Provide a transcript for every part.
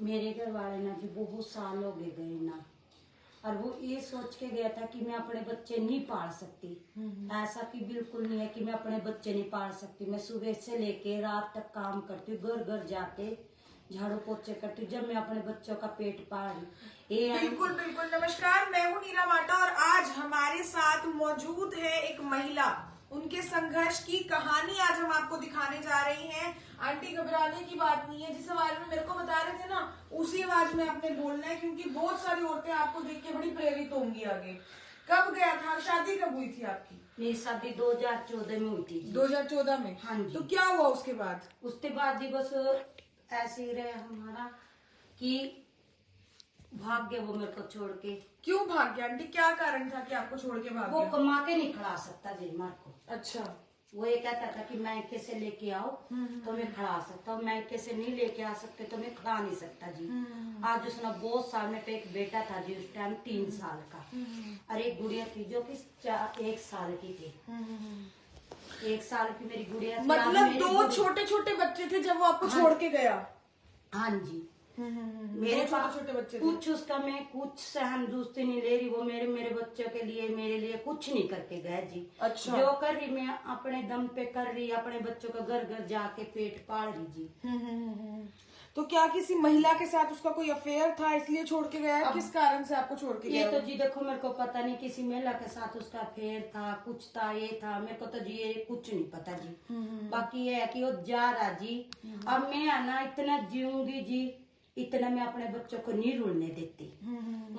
मेरे घर वाले ना जी बहुत साल हो गए ना, और वो ये सोच के गया था कि मैं अपने बच्चे नहीं पाल सकती। ऐसा कि बिल्कुल नहीं है कि मैं अपने बच्चे नहीं पाल सकती। मैं सुबह से लेके रात तक काम करती हूँ, घर घर जाके झाड़ू पोछे करती हूँ, जब मैं अपने बच्चों का पेट पाल रही। बिल्कुल बिल्कुल। नमस्कार, मैं हूँ नीरा माटा और आज हमारे साथ मौजूद है एक महिला। उनके संघर्ष की कहानी आज हम आपको दिखाने जा रही हैं। आंटी, घबराने की बात नहीं है। जिस आवाज में मेरे को बता रहे थे ना, उसी आवाज में आपने बोलना है, क्योंकि बहुत सारी औरतें आपको देख के बड़ी प्रेरित होंगी आगे। कब गया था, शादी कब हुई थी आपकी? मेरी शादी 2014 में हुई थी। 2014 में? हाँ जी। तो क्या हुआ उसके बाद? उसके बाद ही बस ऐसे ही रहे हमारा कि भाग गए वो मेरे को छोड़ के। क्यों भाग गया आंटी? क्या कारण था कि आपको छोड़ के भाग वो गया? कमा के नहीं खड़ा सकता जी मार को। अच्छा। वो ये कहता था कि मैके से लेके आओ तो मैं खड़ा सकता हूँ, मैके से नहीं लेके आ सकते तो मैं खड़ा नहीं सकता जी। आज उसने बहुत साल में पे एक बेटा था जी, उस टाइम 3 साल का, और एक गुड़िया थी जो कि 1 साल की थी। 1 साल की मेरी गुड़िया थी। मतलब 2 छोटे छोटे बच्चे थे जब वो आपको छोड़ के गया? हाँ जी। मेरे छोटे छोटे बच्चे थे। कुछ उसका मैं कुछ सहन दूसरी नहीं ले रही। वो मेरे बच्चों के लिए मेरे लिए कुछ नहीं करके गए जी। अच्छा। जो कर रही मैं अपने दम पे कर रही, अपने बच्चों का घर घर जाके पेट पाल रही जी। तो क्या किसी महिला के साथ उसका कोई अफेयर था इसलिए छोड़ के गया? किस कारण से आपको छोड़ के गया? ये तो जी देखो मेरे को पता नहीं, किसी महिला के साथ उसका अफेयर था, कुछ था, ये था, मेरे को तो जी ये कुछ नहीं पता जी। बाकी ये है कि वो जा रहा जी। अब मैं आना इतना जीऊंगी जी, इतना मैं अपने बच्चों को नहीं रुलने देती।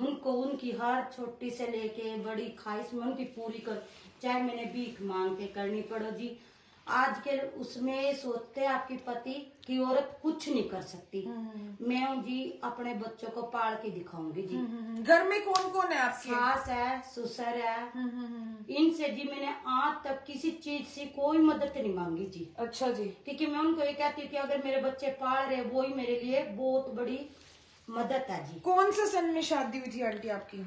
उनको उनकी हर छोटी से लेके बड़ी ख्वाहिश में उनकी पूरी कर, चाहे मैंने भीख मांग के करनी पड़ो जी। आज के उसमें सोचते आपकी पति की औरत कुछ नहीं कर सकती। मैं हूँ जी, अपने बच्चों को पाल के दिखाऊंगी जी। घर में कौन कौन है आपके? सास है, ससुर है। इनसे जी मैंने आज तक किसी चीज से कोई मदद नहीं मांगी जी। अच्छा जी। क्योंकि मैं उनको ये कहती हूँ कि अगर मेरे बच्चे पाल रहे वो ही मेरे लिए बहुत बड़ी मदद है जी। कौन से सन में शादी हुई थी आंटी आपकी?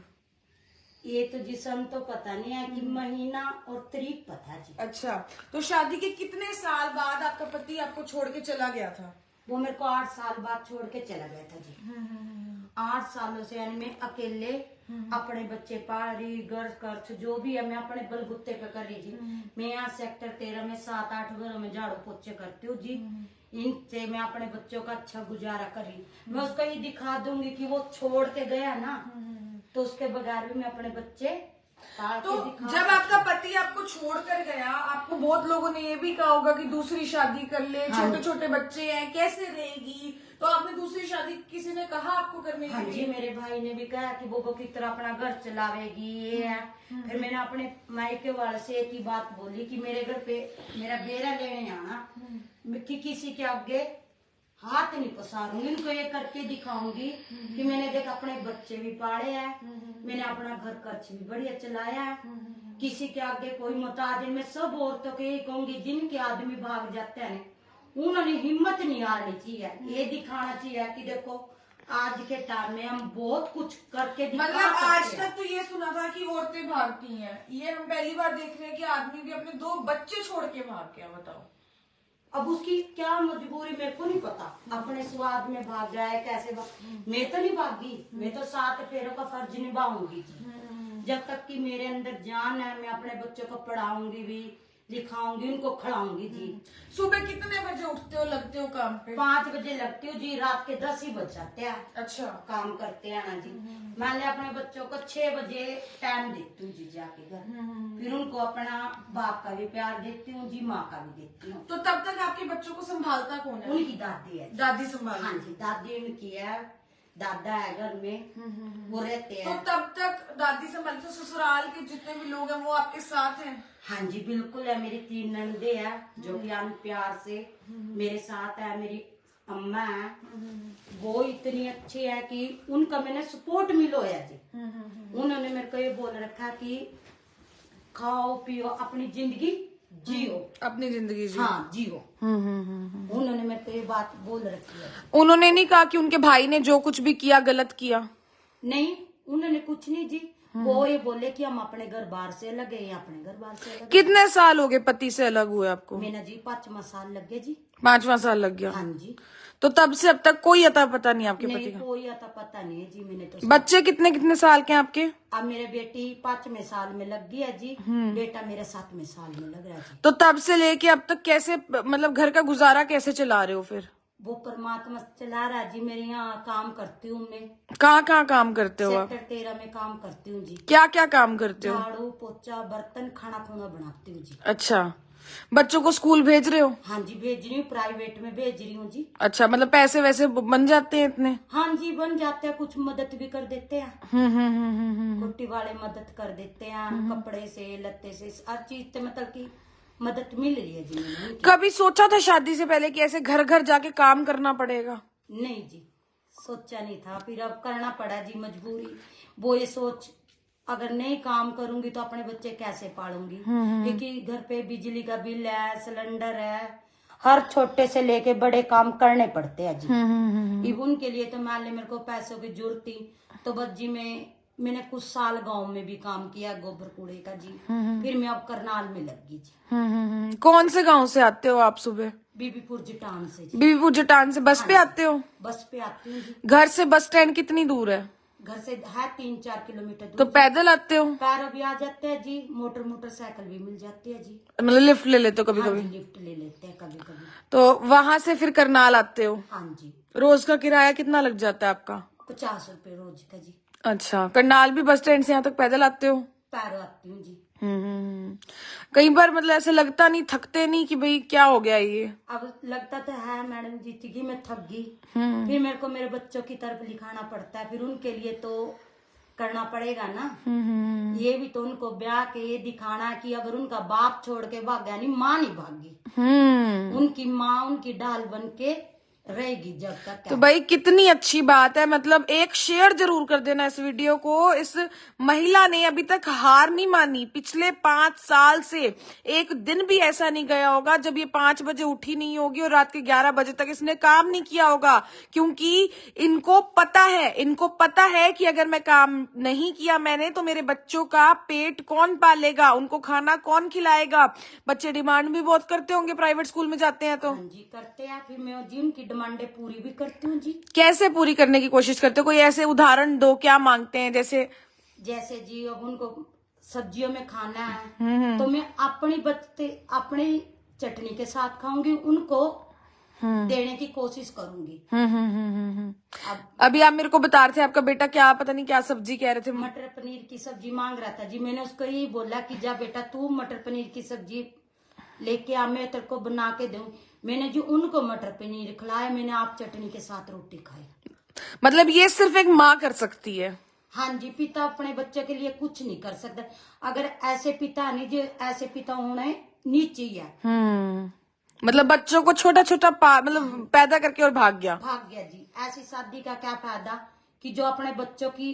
ये तो जी सन तो पता नहीं है कि महीना और तारीख पता जी। अच्छा, तो शादी के कितने साल बाद आपका पति आपको छोड़ के चला गया था? वो मेरे को 8 साल बाद छोड़ के चला गया था जी। 8 सालों से यानी मैं अकेले अपने बच्चे पाल रही, घर खर्च जो भी है मैं अपने बलबुत्ते पे कर रही जी। मैं यहाँ सेक्टर 13 में 7-8 घरों में झाड़ू पोछे करती हूँ जी। इनसे मैं अपने बच्चों का अच्छा गुजारा कर रही। मैं उसको ये दिखा दूंगी कि वो छोड़ के गया ना, तो उसके बगैर भी मैं अपने बच्चे पाल तो के दिखा। जब आपका पति आपको छोड़ कर गया, आपको बहुत लोगों ने ये भी कहा होगा कि दूसरी शादी कर ले, छोटे छोटे बच्चे हैं, कैसे रहेगी? तो आपने दूसरी शादी किसी ने कहा आपको करने के लिए? हाँ जी, मेरे भाई ने भी कहा कि वो की तरह अपना घर चलावेगी, ये है। फिर मैंने अपने मायके वाले से एक ही बात बोली कि मेरे घर पे मेरा बेरा लेने आना, कि किसी के आगे हाथ नहीं पसारूंगी। इनको ये करके दिखाऊंगी कि मैंने देख अपने बच्चे भी पाले हैं, मैंने अपना घर खर्च भी बढ़िया चलाया है, किसी के आगे कोई मोहताज नहीं। मैं सब औरतों को यही कहूंगी, जिनके आदमी भाग जाते हैं उन्होंने हिम्मत नहीं हारनी चाहिए। ये दिखाना चाहिए कि देखो आज के टाइम में हम बहुत कुछ करके दिखा सकते हैं। मतलब आज तक तो ये सुना था कि औरतें भागती हैं, ये हम पहली बार देख रहे हैं कि आदमी भी अपने 2 बच्चे छोड़ के भाग गया। बताओ अब उसकी क्या मजबूरी मेरे को नहीं पता, अपने स्वाद में भाग गया है कैसे मैं तो नहीं भागी। मैं तो 7 फेरों का फर्ज निभाऊंगी जी। जब तक कि मेरे अंदर जान है मैं अपने बच्चों को पढ़ाऊंगी भी, लिखाऊंगी, उनको खिलाऊंगी जी। सुबह कितने बजे उठते हो, लगते हो काम पे? 5 बजे लगती हूँ जी, रात के 10 ही बज जाते हैं। अच्छा। काम करते हैं ना जी। मैंने अपने बच्चों को 6 बजे टाइम देती हूँ जी जाके घर। फिर उनको अपना बाप का भी प्यार देती हूँ जी, माँ का भी देती हूँ। तो तब तक आपके बच्चों को संभालता कौन है? उनकी दादी है। दादी संभाल? हाँ जी, दादी उनकी है, दादा है घर में, वो रहते तो हैं। तब तक दादी संभालते? ससुराल के जितने भी लोग हैं वो आपके साथ हैं? हाँ जी बिल्कुल है। मेरी 3 नंदे हैं जो कि प्यार से मेरे साथ है। मेरी अम्मा है, वो इतनी अच्छी है कि उनका मैंने सपोर्ट मिलो है जी। उन्होंने मेरे को ये बोल रखा कि खाओ पियो अपनी जिंदगी जियो, अपनी जिंदगी जी। हाँ जियो। उन्होंने मेरे को ये बात बोल रखी है। उन्होंने नहीं कहा कि उनके भाई ने जो कुछ भी किया गलत किया? नहीं, उन्होंने कुछ नहीं जी। वो ये बोले कि हम अपने घर बाहर से अलग है, अपने घर बाहर से अलग। कितने साल हो गए पति से अलग हुए आपको? मैंने जी 5वां साल लग गया जी। 5वां साल लग गया? हाँ जी। तो तब से अब तक कोई अता पता नहीं आपके नहीं पति का? कोई आता पता नहीं है जी। मैंने तो बच्चे कितने कितने साल के हैं आपके? अब मेरे बेटी 5वें साल में लग गई है जी, बेटा मेरा 7वें साल में लग रहा है जी। तो तब से लेके अब तक कैसे, मतलब घर का गुजारा कैसे चला रहे हो फिर? वो परमात्मा चला रहा है जी। मेरे यहाँ काम करती हूँ मैं। कहाँ काम करते हो आप? सेक्टर 13 में काम करती हूँ जी। क्या क्या काम करते हो? झाड़ू पोछा बर्तन खाना खुना बनाती हूँ जी। अच्छा, बच्चों को स्कूल भेज रहे हो? हाँ जी भेज रही हूँ, प्राइवेट में भेज रही हूँ जी। अच्छा, मतलब पैसे वैसे बन जाते हैं इतने? हाँ जी बन जाते हैं, कुछ मदद भी कर देते हैं। कुट्टी वाले मदद कर देते हैं, कपड़े से लत्ते से हर चीज से मतलब की मदद मिल रही है जी मुझे। कभी सोचा था शादी से पहले कि ऐसे घर घर जाके काम करना पड़ेगा? नहीं जी सोचा नहीं था, फिर अब करना पड़ा जी, मजबूरी। वो ये सोच अगर नहीं काम करूंगी तो अपने बच्चे कैसे पालूंगी। एक ही घर पे बिजली का बिल है, सिलेंडर है, हर छोटे से लेके बड़े काम करने पड़ते हैं जी। इवन के लिए तो मान ले मेरे को पैसों की जरूरत थी तो बस जी मैंने कुछ साल गांव में भी काम किया गोबर कूड़े का जी। फिर मैं अब करनाल में लग गई जी। कौन से गांव से आते हो आप सुबह? बीबीपुर जटान से जी। बीबीपुर जटान से बस पे आते हो? बस पे आती हूँ जी। घर से बस स्टैंड कितनी दूर है? घर से है 3-4 किलोमीटर दूर। तो पैदल आते हो? पैर भी आ जाते हैं जी, मोटरसाइकिल भी मिल जाती है जी। मतलब लिफ्ट ले लेते हो कभी हाँ कभी? जी लिफ्ट ले लेते हैं कभी कभी। तो वहां से फिर करनाल आते हो? हाँ जी। रोज का किराया कितना लग जाता है आपका? 50 रुपए रोज का जी। अच्छा, करनाल भी बस स्टैंड से यहाँ तक पैदल आते हो? पैर आती हूँ जी। कई बार मतलब ऐसे लगता नहीं, थकते नहीं कि भाई क्या हो गया ये? अब लगता तो है मैडम जी कि मैं थक गई, फिर मेरे को मेरे बच्चों की तरफ लिखाना पड़ता है, फिर उनके लिए तो करना पड़ेगा ना। ये भी तो उनको ब्याह के ये दिखाना कि अगर उनका बाप छोड़ के भाग गया, नहीं माँ नहीं भागी, उनकी माँ उनकी ढाल बन के रहेगी जब तक। तो भाई कितनी अच्छी बात है, मतलब एक शेयर जरूर कर देना इस वीडियो को। इस महिला ने अभी तक हार नहीं मानी। पिछले 5 साल से एक दिन भी ऐसा नहीं गया होगा जब ये 5 बजे उठी नहीं होगी और रात के 11 बजे तक इसने काम नहीं किया होगा, क्योंकि इनको पता है कि अगर मैं काम नहीं किया मैंने तो मेरे बच्चों का पेट कौन पालेगा, उनको खाना कौन खिलाएगा। बच्चे डिमांड भी बहुत करते होंगे प्राइवेट स्कूल में जाते हैं तो। हाँ जी करते हैं, फिर मैं जी उनकी डिमांडें पूरी भी करती हूँ जी। कैसे पूरी करने की कोशिश करते हो? कोई ऐसे उदाहरण दो, क्या मांगते हैं? जैसे जी अब उनको सब्जियों में खाना है तो मैं अपनी चटनी के साथ खाऊंगी, उनको देने की कोशिश करूंगी। अभी आप मेरे को बता रहे थे आपका बेटा क्या पता नहीं क्या सब्जी कह रहे थे? मटर पनीर की सब्जी मांग रहा था जी। मैंने उसको यही बोला कि जा बेटा तू मटर पनीर की सब्जी लेके आ, मैं तेरे को बना के दूं। मैंने जी उनको मटर पनीर खिलाया, मैंने आप चटनी के साथ रोटी खाई। मतलब ये सिर्फ एक माँ कर सकती है? हाँ जी, पिता अपने बच्चे के लिए कुछ नहीं कर सकता। अगर ऐसे पिता नहीं, जो ऐसे पिता होने नीचे ही है। मतलब बच्चों को छोटा छोटा मतलब पैदा करके और भाग गया जी। ऐसी शादी का क्या फायदा कि जो अपने बच्चों की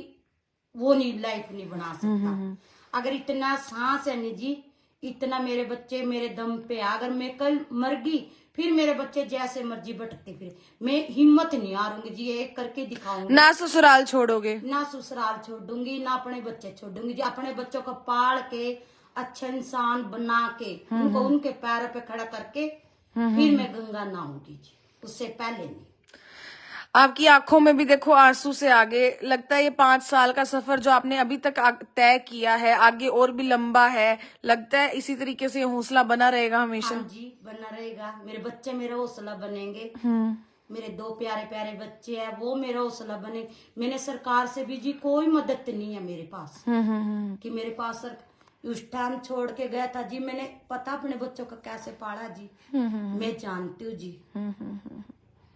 वो नहीं लाइफ नहीं बना सकता। अगर इतना सांस है नहीं जी, इतना मेरे बच्चे मेरे दम पे है। अगर मैं कल मर गई फिर मेरे बच्चे जैसे मर्जी भटकते फिर, मैं हिम्मत नहीं हारूंगी जी, एक करके दिखाऊंगी। ना ससुराल छोड़ोगे? ना ससुराल छोड़ूंगी, ना अपने बच्चे छोड़ूंगी जी। अपने बच्चों को पाल के अच्छा इंसान बना के उनको उनके पैरों पे खड़ा करके फिर मैं गंगा नहाऊंगी जी, उससे पहले नहीं। आपकी आंखों में भी देखो आंसू से आगे लगता है ये 5 साल का सफर जो आपने अभी तक तय किया है आगे और भी लंबा है। लगता है इसी तरीके से हौसला बना रहेगा हमेशा? हाँ जी बना रहेगा। मेरे बच्चे मेरा हौसला बनेंगे। मेरे 2 प्यारे प्यारे बच्चे हैं, वो मेरा हौसला बने। मैंने सरकार से भी जी कोई मदद नहीं है मेरे पास कि मेरे पास उस टाइम छोड़ के गया था जी। मैंने पता अपने बच्चों का कैसे पाला जी, मैं जानती हूँ जी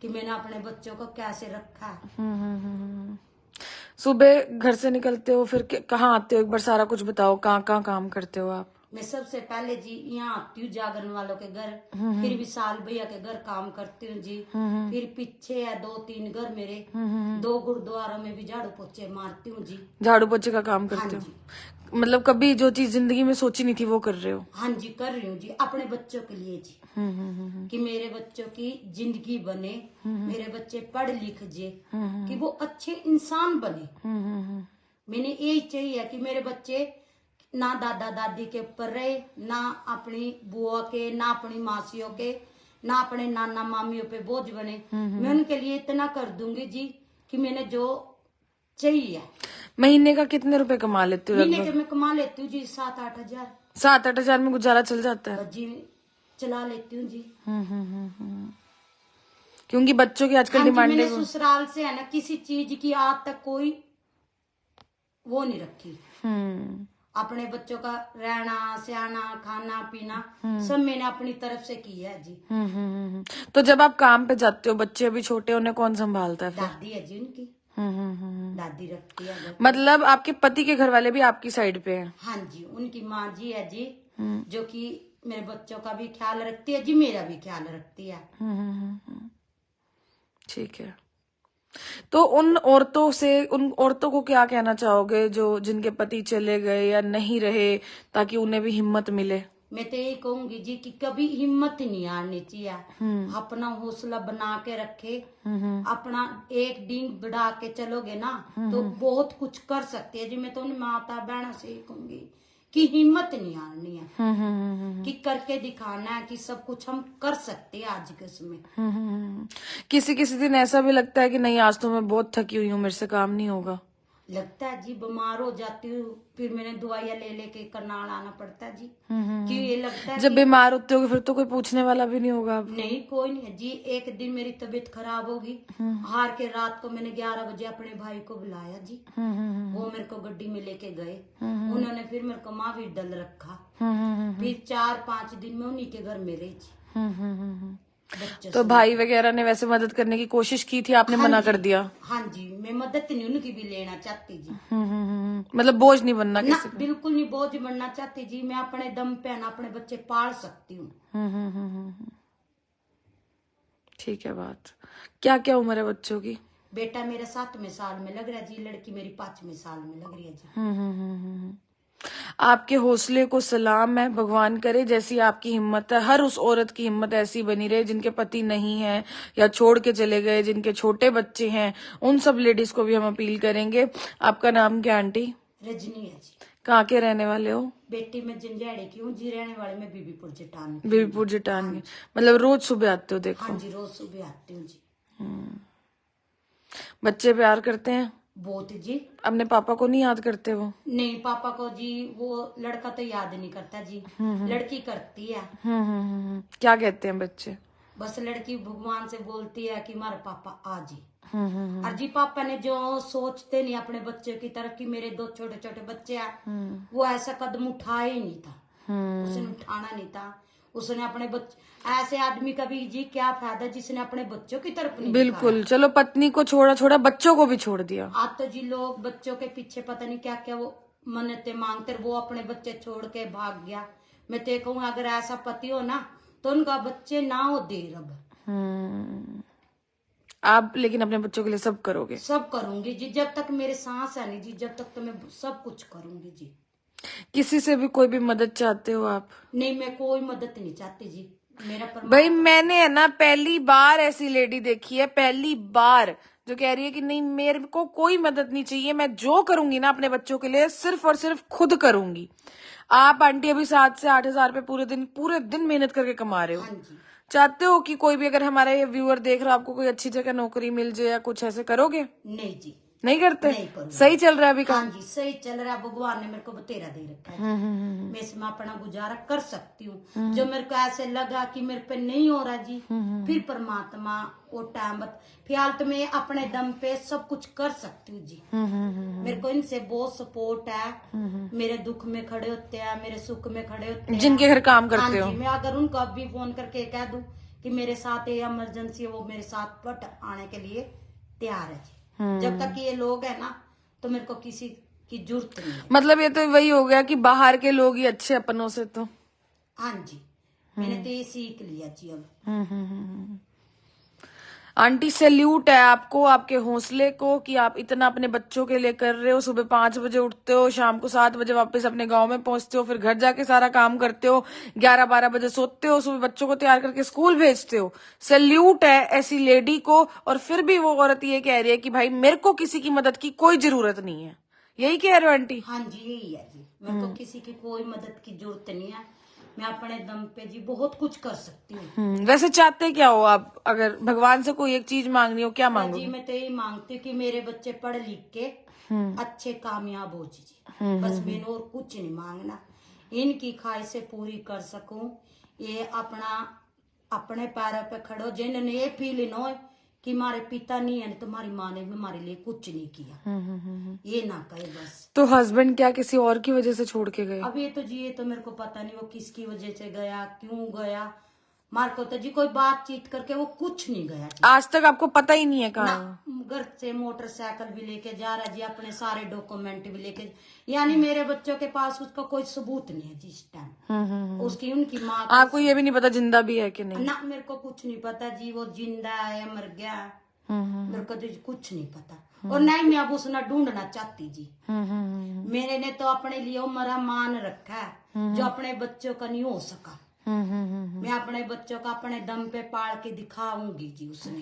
कि मैंने अपने बच्चों को कैसे रखा है। सुबह घर से निकलते हो फिर कहाँ आते हो? एक बार सारा कुछ बताओ, कहाँ काम करते हो आप? मैं सबसे पहले जी यहाँ आती हूँ जागरण वालों के घर, फिर विशाल भैया के घर काम करती हूँ जी। फिर पीछे है 2-3 घर मेरे, 2 गुरुद्वारों में भी झाड़ू पोछे मारती हूँ जी। झाड़ू पोछे का काम करते हो? मतलब कभी जो चीज जिंदगी में सोची नहीं थी वो कर रहे हो? हाँ जी कर रही हूँ जी, अपने बच्चों के लिए जी। कि मेरे बच्चों की जिंदगी बने, मेरे बच्चे पढ़ लिख जे, कि वो अच्छे इंसान बने। मैंने यही चाहिए कि मेरे बच्चे ना दादा दादी के ऊपर रहे, ना अपनी बुआ के, ना अपनी मासियों के, ना अपने नाना मामियों पे बोझ बने। मैं उनके लिए इतना कर दूंगी जी कि मैंने जो चाहिए। महीने का कितने रुपए कमा लेते हो? महीने के मैं कमा लेती हूँ जी 7-8 हजार। 7-8 हजार में गुजारा चल जाता है? बस जी चला लेती हूँ जी। क्योंकि बच्चों की आजकल हाँ जी, डिमांड मैंने है। ससुराल से है ना किसी चीज की आज तक कोई वो नहीं रखी। अपने बच्चों का रहना सहना खाना पीना सब मैंने अपनी तरफ से किया है जी। तो जब आप काम पे जाते हो, बच्चे अभी छोटे, उन्हें कौन संभालता है फिर? दादी है जी उनकी। दादी रखती है घर पे। मतलब आपके पति के घर वाले भी आपकी साइड पे हैं? हाँ जी, उनकी माँ जी है जी जो कि मेरे बच्चों का भी ख्याल रखती है जी, मेरा भी ख्याल रखती है। ठीक है। तो उन औरतों को क्या कहना चाहोगे जो जिनके पति चले गए या नहीं रहे, ताकि उन्हें भी हिम्मत मिले? मैं तो यही कहूंगी जी कि कभी हिम्मत नहीं हारनी चाहिए। अपना हौसला बना के रखे। अपना एक दिन बढ़ा के चलोगे ना तो बहुत कुछ कर सकते हैं जी। मैं तो उन माता बहनों से ही कहूंगी कि हिम्मत नहीं हारनी है, कि करके दिखाना है कि सब कुछ हम कर सकते हैं आज के समय। किसी किसी दिन ऐसा भी लगता है कि नहीं, आज तो मैं बहुत थकी हुई हूँ, मेरे से काम नहीं होगा। लगता है जी, बीमार हो जाती हूँ फिर मैंने दवाइयाँ ले लेके करनाल आना पड़ता है जी। कि ये लगता है जब बीमार होते हो फिर तो कोई पूछने वाला भी नहीं होगा। नहीं, कोई नहीं है जी। एक दिन मेरी तबीयत खराब होगी, हार के रात को मैंने 11 बजे अपने भाई को बुलाया जी। वो मेरे को गड्डी में लेके गए। उन्होंने फिर मेरे को महावीर दल रखा। फिर 4-5 दिन में उन्हीं के घर में रही जी। तो भाई वगैरह ने वैसे मदद करने की कोशिश की थी, आपने मना कर दिया? हाँ जी, मैं मदद नहीं उनकी भी लेना चाहती जी। मतलब बोझ नहीं बनना ना, किसी का? बिल्कुल नहीं बोझ बनना चाहती जी। मैं अपने दम पे ना अपने बच्चे पाल सकती हूँ। ठीक है बात। क्या क्या उम्र है बच्चों की? बेटा मेरा 7वें साल में लग रहा है जी, लड़की मेरी 5वें साल में लग रही है जी। आपके हौसले को सलाम है। भगवान करे जैसी आपकी हिम्मत है, हर उस औरत की हिम्मत ऐसी बनी रहे जिनके पति नहीं है या छोड़ के चले गए, जिनके छोटे बच्चे हैं। उन सब लेडीज को भी हम अपील करेंगे। आपका नाम क्या आंटी? रजनी है जी। कहाँ के रहने वाले हो? बेटी मैं जंजैड़ी की हूँ जी, रहने वाले में बीबीपुर जटान। बीबीपुर जटान के। मतलब रोज सुबह आते हो? देखो हाँ जी, रोज सुबह आती हूँ जी। बच्चे प्यार करते हैं बहुत जी। अपने पापा को नहीं याद करते वो? नहीं, पापा को जी वो लड़का तो याद नहीं करता जी, लड़की करती है। क्या कहते हैं बच्चे? बस लड़की भगवान से बोलती है कि हमारे पापा आ जी। और जी पापा ने जो सोचते नहीं अपने बच्चों की तरफ कि मेरे 2 छोटे छोटे बच्चे हैं, वो ऐसा कदम उठाया ही नहीं था। उसने उठाना नहीं था। उसने अपने बच्चे, ऐसे आदमी का भी जी क्या फायदा जिसने अपने बच्चों की तरफ नहीं बिल्कुल। चलो पत्नी को छोड़ा बच्चों को भी छोड़ दिया। आज तो जी लोग बच्चों के पीछे पता नहीं क्या क्या वो मन्नतें मांगते, वो अपने बच्चे छोड़ के भाग गया। मैं तो कहूँ अगर ऐसा पति हो ना तो उनका बच्चे ना हो देर अब। आप लेकिन अपने बच्चों के लिए सब करोगे? सब करूंगी जी, जब तक मेरे सांस है नहीं जी, जब तक तो मैं सब कुछ करूंगी जी। किसी से भी कोई भी मदद चाहते हो आप? नहीं, मैं कोई मदद नहीं चाहती जी। मेरा भाई मैंने है ना पहली बार ऐसी लेडी देखी है, पहली बार, जो कह रही है कि नहीं मेरे को कोई मदद नहीं चाहिए, मैं जो करूंगी ना अपने बच्चों के लिए सिर्फ और सिर्फ खुद करूंगी। आप आंटी अभी 7 से 8 हजार रुपए पूरे दिन मेहनत करके कमा रहे हो। हाँ जी। चाहते हो कि कोई भी अगर हमारा ये व्यूअर देख रहा है, आपको कोई अच्छी जगह नौकरी मिल जाए या कुछ ऐसे करोगे? नहीं जी, नहीं करते? नहीं करूंगी। सही चल रहा है अभी काम? हाँ जी, सही चल रहा है। भगवान ने मेरे को बतेरा दे रखा है। मैं इसमें अपना गुजारा कर सकती हूँ। जो मेरे को ऐसे लगा कि मेरे पे नहीं हो रहा जी, फिर परमात्मा वो टाइम फिलहाल तो मैं अपने दम पे सब कुछ कर सकती हूँ जी। मेरे को इनसे बहुत सपोर्ट है। मेरे दुख में खड़े होते हैं, मेरे सुख में खड़े होते हैं। जिनके घर काम करते हो? हाँ जी, मैं अगर उनको अभी फोन करके कह दूं कि मेरे साथ ये इमरजेंसी है, वो मेरे साथ पट आने के लिए तैयार है जी। जब तक ये लोग है ना तो मेरे को किसी की जरूरत नहीं है। मतलब ये तो वही हो गया कि बाहर के लोग ही अच्छे अपनों से तो। हाँ जी, मैंने तो ये सीख लिया जी अब। आंटी सैल्यूट है आपको, आपके हौसले को कि आप इतना अपने बच्चों के लिए कर रहे हो। सुबह 5 बजे उठते हो, शाम को 7 बजे वापस अपने गांव में पहुंचते हो, फिर घर जाके सारा काम करते हो, 11-12 बजे सोते हो, सुबह बच्चों को तैयार करके स्कूल भेजते हो। सैल्यूट है ऐसी लेडी को। और फिर भी वो औरत ये कह रही है कि भाई मेरे को किसी की मदद की कोई जरूरत नहीं है। यही कह रहे हो आंटी? हाँ जी, यही है जी। मेरे को किसी की कोई मदद की जरूरत नहीं है। मैं अपने दम पे जी बहुत कुछ कर सकती हूँ। वैसे चाहते क्या हो आप? अगर भगवान से कोई एक चीज मांगनी हो, क्या जी मांगोगे? मैं तो यही मांगती हूँ कि मेरे बच्चे पढ़ लिख के अच्छे कामयाब हो जी। बस मैंने और कुछ नहीं मांगना, इनकी ख्वाहिशें पूरी कर सकूं, ये अपने पैरों पे खड़ो, जिन्होंने ये फील न हो कि हमारे पिता नहीं है तो हमारी माँ ने भी हमारे लिए कुछ नहीं किया, ये ना कहे बस। तो हस्बैंड क्या किसी और की वजह से छोड़ के गए? अब ये तो जी ये तो मेरे को पता नहीं वो किसकी वजह से गया, क्यों गया, मार को तो जी कोई बातचीत करके वो कुछ नहीं गया जी। आज तक आपको पता ही नहीं है कहाँ? ना, घर से मोटरसाइकिल भी लेके जा रहा जी, अपने सारे डॉक्यूमेंट भी लेके, यानी मेरे बच्चों के पास उसका कोई सबूत नहीं है जिस टाइम। उसकी उनकी माँ आपको ये भी नहीं पता जिंदा भी है कि नहीं? ना, मेरे को कुछ नहीं पता जी, वो जिंदा है मर गया, मेरे को तो कुछ नहीं पता। और नहीं मैं अब उसने ढूंढना चाहती जी। मेरे ने तो अपने लिए उम्र मान रखा है जो अपने बच्चों का नहीं हो सका। मैं अपने बच्चों का अपने दम पे पाल के दिखाऊंगी जी। उसने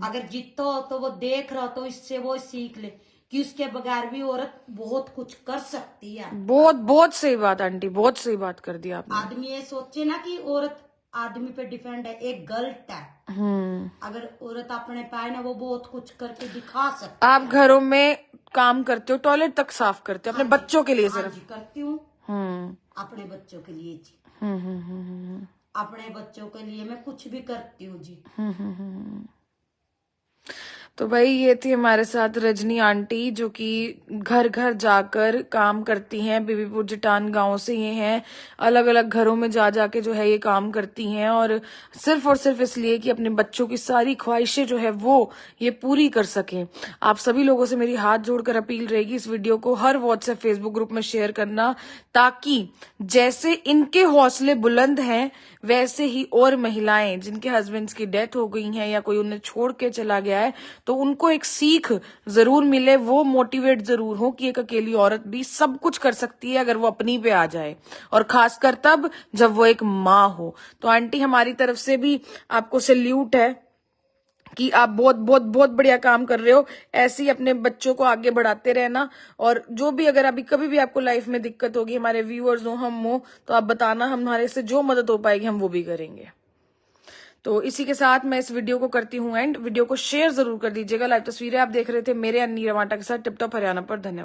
अगर जीतो तो वो देख रहा हो तो इससे वो सीख ले कि उसके बगैर भी औरत बहुत कुछ कर सकती है। बहुत बहुत सही बात आंटी, बहुत सही बात कर दी आपने। आदमी ये सोचे ना कि औरत आदमी पे डिपेंड है, एक गलत है। अगर औरत अपने पाए ना वो बहुत कुछ करके दिखा सकती है। आप घरों में काम करते हो, टॉयलेट तक साफ करते हो अपने बच्चों के लिए हाँ सिर्फ? जी करती हूँ, अपने बच्चों के लिए जी। अपने बच्चों के लिए मैं कुछ भी करती हूँ जी। तो भाई ये थी हमारे साथ रजनी आंटी, जो कि घर घर जाकर काम करती हैं। बीबीपुर जटान गांव से ये हैं, अलग अलग घरों में जा जाके जो है ये काम करती हैं, और सिर्फ इसलिए कि अपने बच्चों की सारी ख्वाहिशें जो है वो ये पूरी कर सकें। आप सभी लोगों से मेरी हाथ जोड़कर अपील रहेगी, इस वीडियो को हर व्हाट्सएप फेसबुक ग्रुप में शेयर करना, ताकि जैसे इनके हौसले बुलंद हैं वैसे ही और महिलाएं जिनके हस्बैंड्स की डेथ हो गई है या कोई उन्हें छोड़ के चला गया है तो उनको एक सीख जरूर मिले, वो मोटिवेट जरूर हो कि एक अकेली औरत भी सब कुछ कर सकती है अगर वो अपनी पे आ जाए, और खासकर तब जब वो एक माँ हो। तो आंटी हमारी तरफ से भी आपको सैल्यूट है कि आप बहुत बहुत बहुत बढ़िया काम कर रहे हो। ऐसे ही अपने बच्चों को आगे बढ़ाते रहना, और जो भी अगर अभी कभी भी आपको लाइफ में दिक्कत होगी, हमारे व्यूअर्स हो हम हो तो आप बताना, हमारे से जो मदद हो पाएगी हम वो भी करेंगे। तो इसी के साथ मैं इस वीडियो को करती हूँ एंड। वीडियो को शेयर जरूर कर दीजिएगा। लाइव तस्वीरें आप देख रहे थे मेरे नीरा माटा के साथ टिप टॉप हरियाणा पर। धन्यवाद।